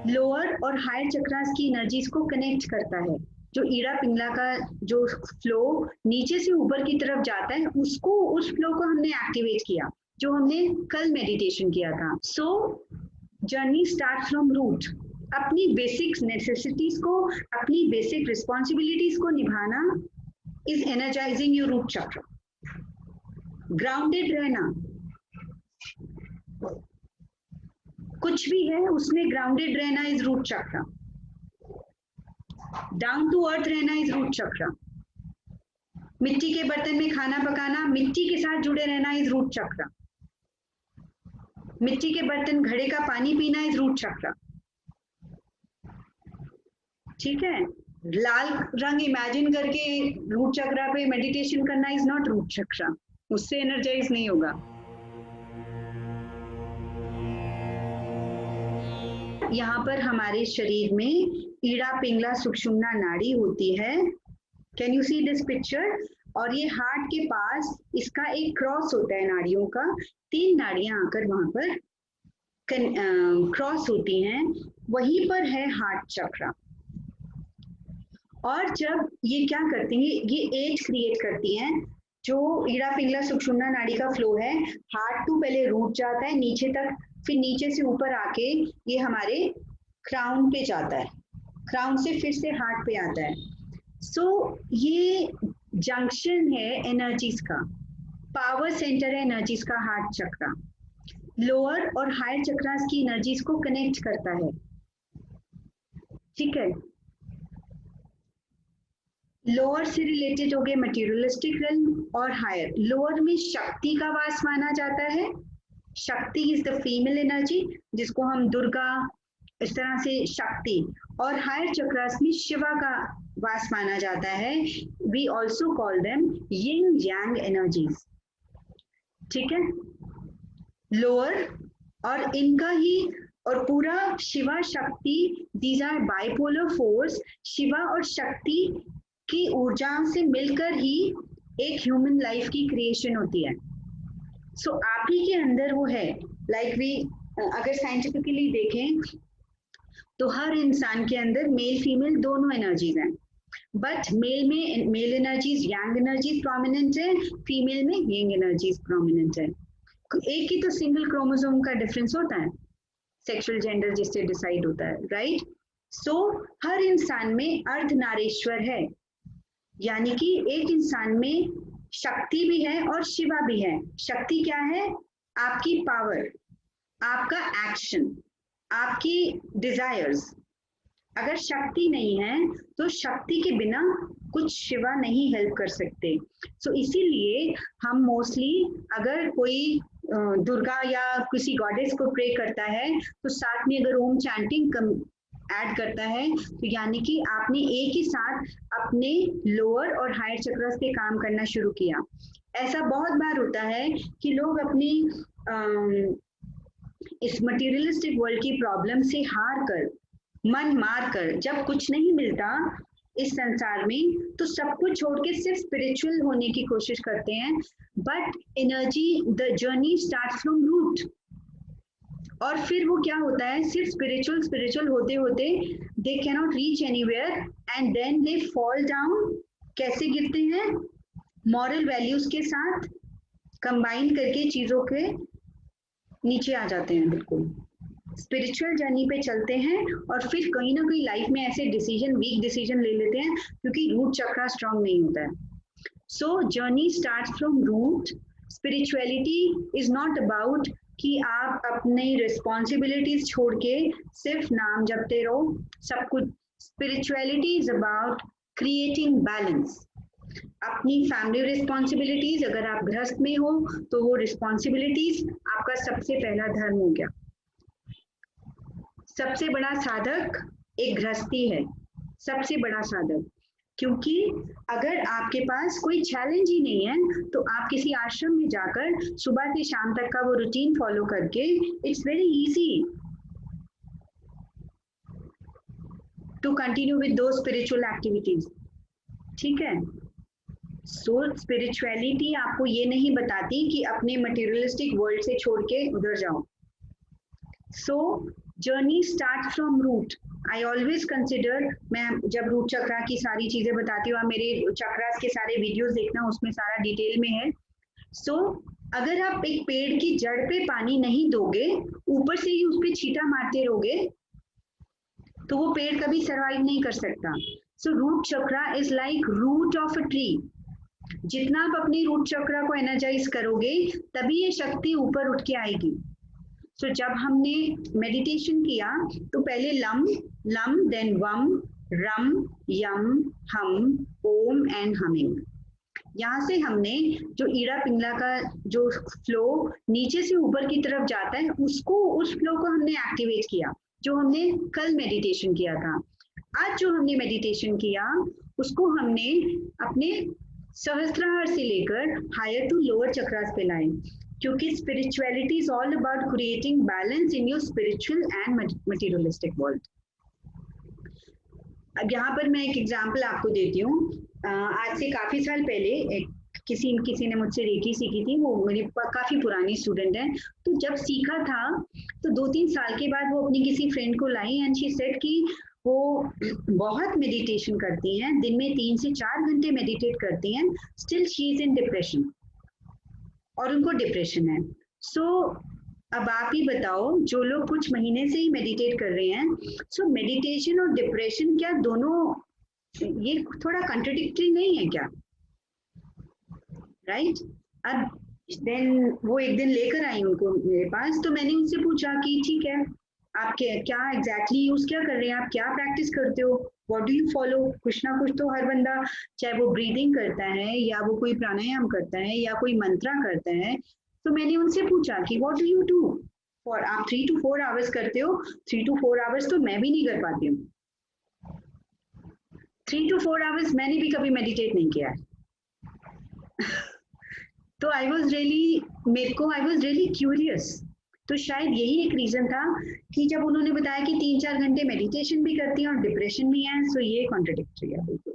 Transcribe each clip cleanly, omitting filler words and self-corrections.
Lower और higher chakras की energies को कनेक्ट करता है। जो ईड़ा पिंगला का जो फ्लो नीचे से ऊपर की तरफ जाता है, उसको उस फ्लो को हमने एक्टिवेट किया, जो हमने कल मेडिटेशन किया था। So journey start from root. अपनी बेसिक नेसेसिटीज को, अपनी बेसिक रिस्पॉन्सिबिलिटीज को निभाना is energising your root chakra. Grounded रहना, कुछ भी है उसमें ग्राउंडेड रहना is root chakra. Down to earth रहना इज रूट चक्र। मिट्टी के बर्तन में खाना पकाना, मिट्टी के साथ जुड़े रहना इज रूट चक्र। मिट्टी के बर्तन, घड़े का पानी पीना इज रूट चक्र। ठीक है, लाल रंग इमेजिन करके रूट चक्र पे मेडिटेशन करना इज नॉट रूट चक्र, उससे एनर्जाइज नहीं होगा। यहाँ पर हमारे शरीर में ईड़ा पिंगला सुषुम्ना नाड़ी होती है। Can you see this picture? और ये हार्ट के पास इसका एक क्रॉस होता है नाड़ियों का। 3 नाड़ियां आकर वहां पर क्रॉस होती हैं, वहीं पर है हार्ट चक्र। और जब ये क्या करती है, ये एज क्रिएट करती हैं। जो ईड़ा पिंगला सुषुम्ना नाड़ी का फ्लो है, हार्ट टू पहले रूट जाता है नीचे तक, फिर नीचे से ऊपर आके ये हमारे क्राउन पे जाता है, क्राउन से फिर से हार्ट पे आता है। सो ये जंक्शन है एनर्जीज का, पावर सेंटर है एनर्जीज का हार्ट चक्र। लोअर और हायर चक्रास की एनर्जीज को कनेक्ट करता है। ठीक है, लोअर से रिलेटेड हो गए मटेरियलिस्टिक रेल्म, और हायर। लोअर में शक्ति का वास माना जाता है। शक्ति इज द फीमेल एनर्जी, जिसको हम दुर्गा, इस तरह से शक्ति। और हायर चक्रास में शिवा का वास माना जाता है। We also call them yin yang energies. ठीक है, लोअर और इनका ही, और पूरा Shiva Shakti, these are bipolar force. Shiva और शक्ति की ऊर्जाओं से मिलकर ही एक ह्यूमन लाइफ की क्रिएशन होती है। सो आप ही के अंदर वो है। लाइक वी अगर साइंटिफिकली देखें तो हर इंसान के अंदर मेल फीमेल दोनों एनर्जीज हैं, बट मेल में मेल एनर्जीज यांग एनर्जीज प्रोमिनेंट है, फीमेल में यिंग एनर्जीज प्रोमिनेंट है। एक ही तो सिंगल क्रोमोसोम का डिफरेंस होता है, सेक्सुअल जेंडर जिससे डिसाइड होता है, राइट? सो हर इंसान में अर्धनारीश्वर है, यानी कि एक इंसान में शक्ति भी है और शिवा भी है। शक्ति क्या है? आपकी पावर, आपका एक्शन, आपकी डिजायर्स। अगर शक्ति नहीं है तो शक्ति के बिना कुछ शिवा नहीं हेल्प कर सकते। सो इसीलिए हम मोस्टली अगर कोई दुर्गा या किसी गॉडेस को प्रे करता है तो साथ में अगर ओम चैंटिंग ऐड करता है, तो यानी कि आपने एक ही साथ अपने लोअर और हायर चक्रास पे काम करना शुरू किया। ऐसा बहुत बार होता है कि लोग अपनी इस मटेरियलिस्टिक वर्ल्ड की प्रॉब्लम से हार कर, मन मार कर, जब कुछ नहीं मिलता इस संसार में, तो सब कुछ छोड़ के सिर्फ स्पिरिचुअल होने की कोशिश करते हैं। But energy, the journey start from root. और फिर वो क्या होता है, सिर्फ स्पिरिचुअल स्पिरिचुअल होते होते they cannot reach anywhere and then they fall down. कैसे गिरते हैं? मॉरल वैल्यूज के साथ कंबाइन करके चीजों के नीचे आ जाते हैं, बिल्कुल स्पिरिचुअल जर्नी पे चलते हैं, और फिर कहीं ना कहीं लाइफ में ऐसे डिसीजन, वीक डिसीजन ले लेते हैं क्योंकि रूट चक्रा स्ट्रांग नहीं होता है। So journey start from root. Spirituality is not about कि आप अपनी रिस्पॉन्सिबिलिटीज छोड़ के सिर्फ नाम जपते रहो सब कुछ। Spirituality is about creating balance. अपनी फैमिली रिस्पॉन्सिबिलिटीज, अगर आप गृहस्थ में हो तो वो रिस्पॉन्सिबिलिटीज आपका सबसे पहला धर्म हो गया। सबसे बड़ा साधक एक गृहस्थी है, सबसे बड़ा साधक। क्योंकि अगर आपके पास कोई चैलेंज ही नहीं है तो आप किसी आश्रम में जाकर सुबह से शाम तक का वो रूटीन फॉलो करके, it's very easy to continue with those spiritual activities. ठीक है, सो स्पिरिचुअलिटी आपको ये नहीं बताती कि अपने मटेरियलिस्टिक वर्ल्ड से छोड़ के उधर जाओ। So journey start from root. I always consider, मैं जब रूट चक्रा की सारी चीजें बताती हूँ, आप मेरे चक्रास के सारे वीडियोस देखना, उसमें सारा डिटेल में है। सो अगर आप एक पेड़ की जड़ पे पानी नहीं दोगे, ऊपर से ही उस पर छींटा मारते रहोगे, तो वो पेड़ कभी सरवाइव नहीं कर सकता। So root chakra is like root of a tree. जितना आप अपनी रूट चक्रा को एनर्जाइज करोगे, तभी ये शक्ति ऊपर उठ के आएगी। सो जब हमने मेडिटेशन किया, तो पहले लम लम, देन वम, रम, यम, हम, ओम एंड हमिंग। यहाँ से हमने जो ईड़ा पिंगला का जो फ्लो नीचे से ऊपर की तरफ जाता है, उसको, उस फ्लो को हमने एक्टिवेट किया, जो हमने कल मेडिटेशन किया था। आज जो हमने मेडिटेशन किया, उसको हमने अपने सहस्त्रार से लेकर हायर टू लोअर चक्रास पे लाए, क्योंकि spirituality is all about creating balance in your spiritual and materialistic world. अब यहाँ पर मैं एक एग्जांपल आपको देती हूँ। आज से काफी साल पहले किसी ने मुझसे रेकी सीखी थी, वो मेरी काफी पुरानी स्टूडेंट है। तो जब सीखा था, तो 2-3 साल के बाद वो अपनी किसी फ्रेंड को लाई एंड शी सेड कि वो बहुत मेडिटेशन करती हैं, दिन में 3 से 4 घंटे मेडिटेट करती हैं, still she is in depression, और उनको डिप्रेशन है। सो अब आप ही बताओ, जो लोग कुछ महीने से ही मेडिटेट कर रहे हैं, सो मेडिटेशन और डिप्रेशन क्या दोनों, ये थोड़ा कंट्राडिक्टरी नहीं है क्या? राइट? अब देन वो एक दिन लेकर आई उनको मेरे पास, तो मैंने उनसे पूछा कि ठीक है, आप क्या एग्जैक्टली यूज क्या कर रहे हैं, आप क्या प्रैक्टिस करते हो, व्हाट डू यू फॉलो? कुछ ना कुछ तो हर बंदा, चाहे वो ब्रीदिंग करता है, या वो कोई प्राणायाम करता है, या कोई मंत्रा करता है। तो मैंने उनसे पूछा कि what do you do for, आप 3 to 4 आवर्स करते हो, 3 to 4 आवर्स तो मैं भी नहीं कर पाती हूँ। 3 to 4 आवर्स मैंने भी कभी मेडिटेट नहीं किया है। तो आई वॉज रियली क्यूरियस। तो शायद यही एक रीजन था कि जब उन्होंने बताया कि 3-4 घंटे मेडिटेशन भी करती हैं और डिप्रेशन भी है, सो ये कॉन्ट्रडिक्टरी है बिल्कुल।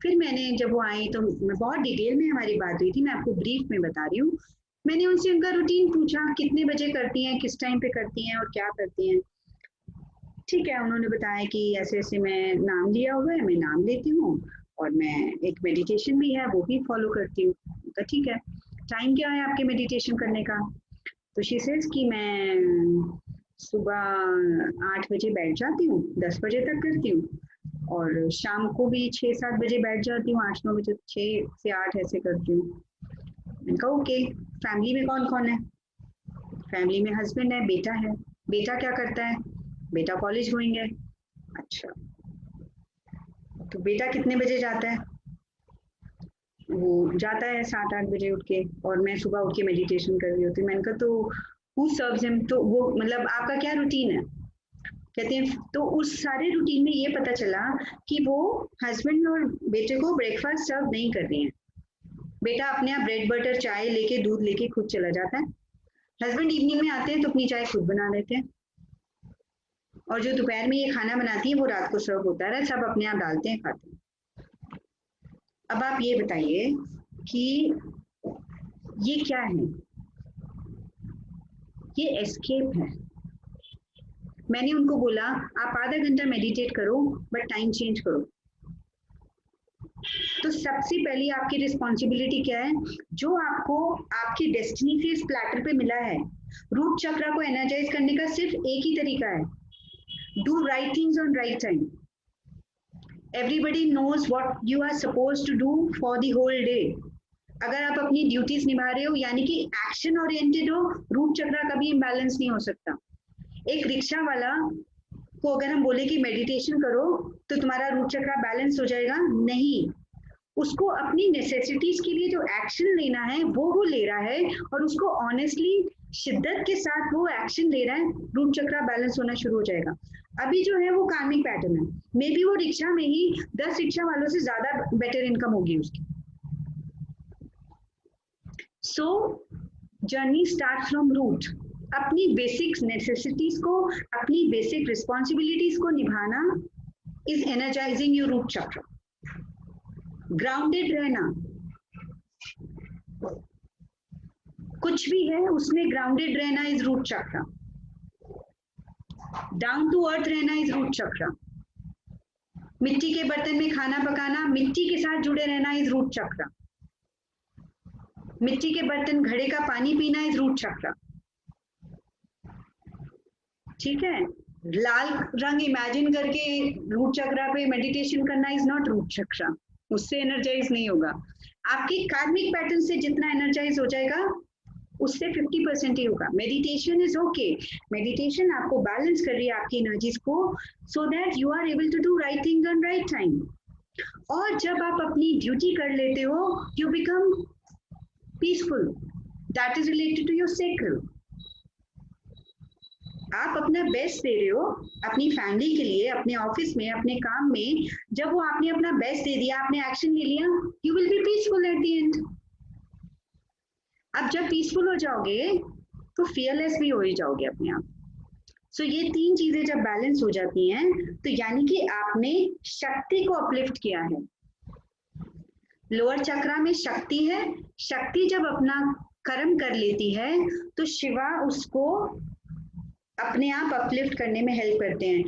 फिर मैंने, जब वो आई तो बहुत डिटेल में हमारी बात हुई थी, मैं आपको ब्रीफ में बता रही हूँ। मैंने उनसे उनका रूटीन पूछा, कितने बजे करती हैं, किस टाइम पे करती हैं और क्या करती हैं। ठीक है, उन्होंने बताया कि ऐसे ऐसे मैं नाम लिया हुआ है, मैं नाम लेती हूँ, और मैं एक मेडिटेशन भी है वो भी फॉलो करती हूँ। तो ठीक है, टाइम क्या है आपके मेडिटेशन करने का? तो शी सेज कि मैं सुबह 8 बजे बैठ जाती हूँ, 10 बजे तक करती हूँ, और शाम को भी 6-7 बजे बैठ जाती हूँ, 8-9 बजे, 6 से 8 ऐसे करती हूँ। मैंने कहा ओके, फैमिली में कौन कौन है? फैमिली में हस्बैंड है, बेटा है। बेटा क्या करता है? बेटा कॉलेज गोइंग है। अच्छा, तो बेटा कितने बजे जाता है? वो जाता है 7-8 बजे उठ के, और मैं सुबह उठ के मेडिटेशन कर रही होती हूँ। मैंने कहा तो हु सर्व्स हिम, तो वो मतलब आपका क्या रूटीन है? कहते हैं, तो उस सारे रूटीन में ये पता चला कि वो हस्बैंड और बेटे को ब्रेकफास्ट सर्व नहीं कर रही हैं। बेटा अपने आप ब्रेड बटर चाय लेके, दूध लेके खुद चला जाता है। हस्बैंड इवनिंग में आते हैं तो अपनी चाय खुद बना लेते हैं, और जो दोपहर में ये खाना बनाती है वो रात को सर्व होता है, सब अपने आप डालते हैं, खाते हैं। अब आप ये बताइए कि ये क्या है? ये एस्केप है। मैंने उनको बोला आप आधा घंटा मेडिटेट करो, बट टाइम चेंज करो। तो सबसे पहली आपकी रिस्पॉन्सिबिलिटी क्या है? जो आपको आपकी डेस्टिनी से इस प्लेटर पे मिला है, रूट चक्रा को एनर्जाइज करने का सिर्फ एक ही तरीका है, do right things on right time. Everybody knows what you are suppose to do for the whole day. अगर आप अपनी ड्यूटीज निभा रहे हो, यानी कि एक्शन ओरिएंटेड हो, रूट चक्रा कभी इम्बैलेंस नहीं हो सकता। एक रिक्शा वाला को अगर हम बोले कि मेडिटेशन करो तो तुम्हारा रूट चक्रा बैलेंस हो जाएगा, नहीं। उसको अपनी नेसेसिटीज के लिए जो एक्शन लेना है वो ले रहा है, और उसको ऑनेस्टली शिद्दत के साथ वो एक्शन ले रहा है, रूट चक्रा बैलेंस होना शुरू हो जाएगा। अभी जो है वो कार्मिक पैटर्न है, मे बी वो रिक्शा में ही 10 रिक्शा वालों से ज्यादा बेटर इनकम होगी उसकी। So journey start from root. अपनी बेसिक नेसेसिटीज को, अपनी बेसिक रिस्पॉन्सिबिलिटीज को निभाना is energising your root chakra. Grounded रहना, कुछ भी है उसमें ग्राउंडेड रहना is root chakra. Down to earth रहना इज रूट चक्र। मिट्टी के बर्तन में खाना पकाना, मिट्टी के साथ जुड़े रहना इज रूट चक्र। मिट्टी के बर्तन, घड़े का पानी पीना इज रूट चक्र। ठीक है, लाल रंग इमेजिन करके रूट चक्र पे मेडिटेशन करना इज नॉट रूट चक्र, उससे एनर्जाइज नहीं होगा। आपके कार्मिक पैटर्न से जितना एनर्जाइज हो जाएगा उससे 50% ही होगा। मेडिटेशन इज ओके, मेडिटेशन आपको बैलेंस कर रही है आपकी एनर्जीज को, so that you are able to do right thing on right time. और जब आप अपनी ड्यूटी कर लेते हो, you become peaceful, that is related to your sacral. आप अपना बेस्ट दे रहे हो अपनी फैमिली के लिए, अपने ऑफिस में, अपने काम में, जब वो आपने अपना बेस्ट दे दिया, आपने एक्शन ले लिया, you will be peaceful at the end. अब जब पीसफुल हो जाओगे तो फियरलेस भी हो ही जाओगे अपने आप। सो ये तीन चीजें जब बैलेंस हो जाती हैं तो यानी कि आपने शक्ति को अपलिफ्ट किया है। लोअर चक्रा में शक्ति है, शक्ति जब अपना कर्म कर लेती है तो शिवा उसको अपने आप अपलिफ्ट करने में हेल्प करते हैं।